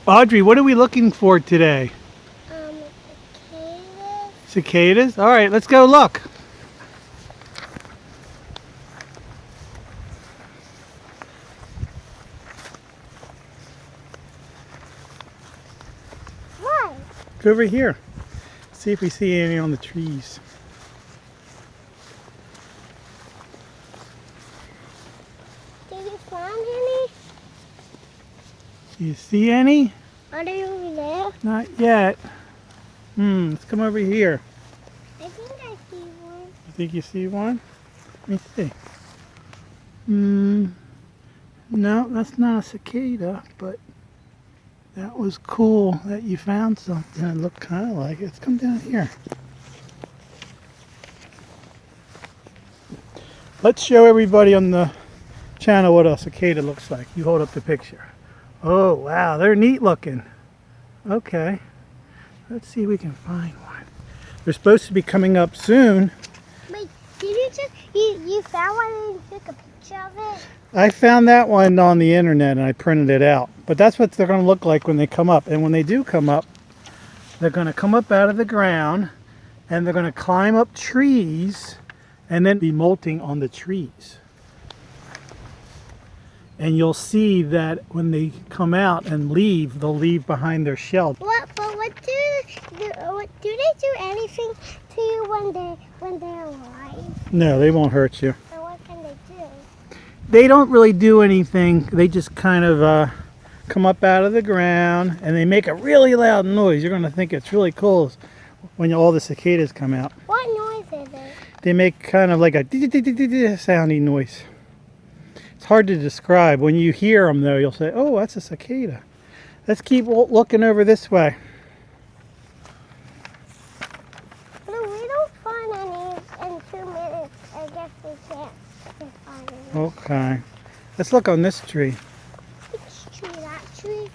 Audrey, what are we looking for today? Cicadas. Cicadas? All right, let's go look. What? Go over here. See if we see any on the trees. Did you find any? Do you see any? Are they over there? Not yet. Let's come over here. I think I see one. You think you see one? Let me see. No, that's not a cicada, but that was cool that you found something that looked kind of like it. Let's come down here. Let's show everybody on the channel what a cicada looks like. You hold up the picture. Oh, wow, they're neat looking. Okay, let's see if we can find one. They're supposed to be coming up soon. Wait, did you just, you found one and you took a picture of it? I found that one on the internet and I printed it out. But that's what they're going to look like when they come up. And when they do come up, they're going to come up out of the ground and they're going to climb up trees and then be molting on the trees. And you'll see that when they come out and leave, they'll leave behind their shell. What do they do anything to you when they're alive? No, they won't hurt you. So what can they do? They don't really do anything. They just kind of come up out of the ground and they make a really loud noise. You're going to think it's really cool when all the cicadas come out. What noise is it? They make kind of like a sounding noise. It's hard to describe. When you hear them though, you'll say, oh, that's a cicada. Let's keep looking over this way. No, we don't find any in 2 minutes. I guess we can't find any. Okay. Let's look on this tree. Which tree? That tree?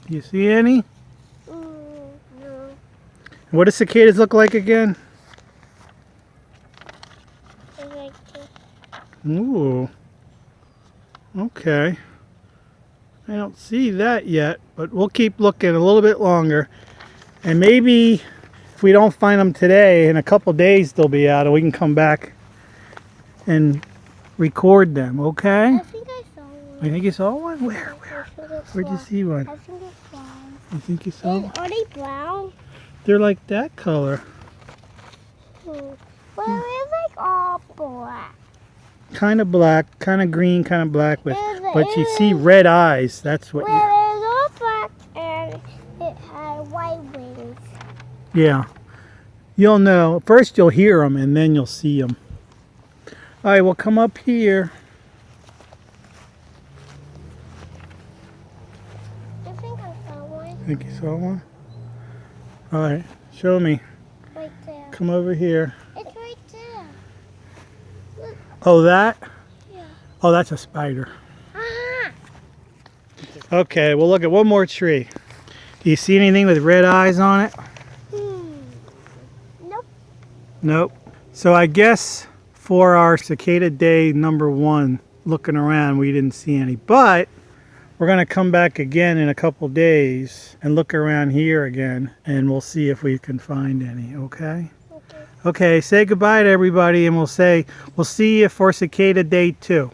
Do you see any? No. What do cicadas look like again? It's like Ooh. Okay. I don't see that yet, but we'll keep looking a little bit longer. And maybe if we don't find them today, in a couple days they'll be out and we can come back and record them, okay? I think I saw one. You think you saw one? Where? Where'd you see one? I think it's brown. You think you saw one? Are they brown? They're like that color. Well, it's like all black. Kind of black, kind of green, kind of black, but you see Well, red eyes. That's what it's all black and it had white wings. Yeah. You'll know. First you'll hear them and then you'll see them. All right, we'll come up here. I think I saw one Think you saw one? All right, show me. right there. Come over here. It's right there. Look. Oh, that? Yeah. Oh, that's a spider. Ah! Okay, we'll look at one more tree. Do you see anything with red eyes on it? Nope. Nope. So I guess for our cicada day number 1, looking around, we didn't see any. But we're going to come back again in a couple days and look around here again, and we'll see if we can find any, okay? Okay. Okay, say goodbye to everybody, and we'll see you for cicada day 2.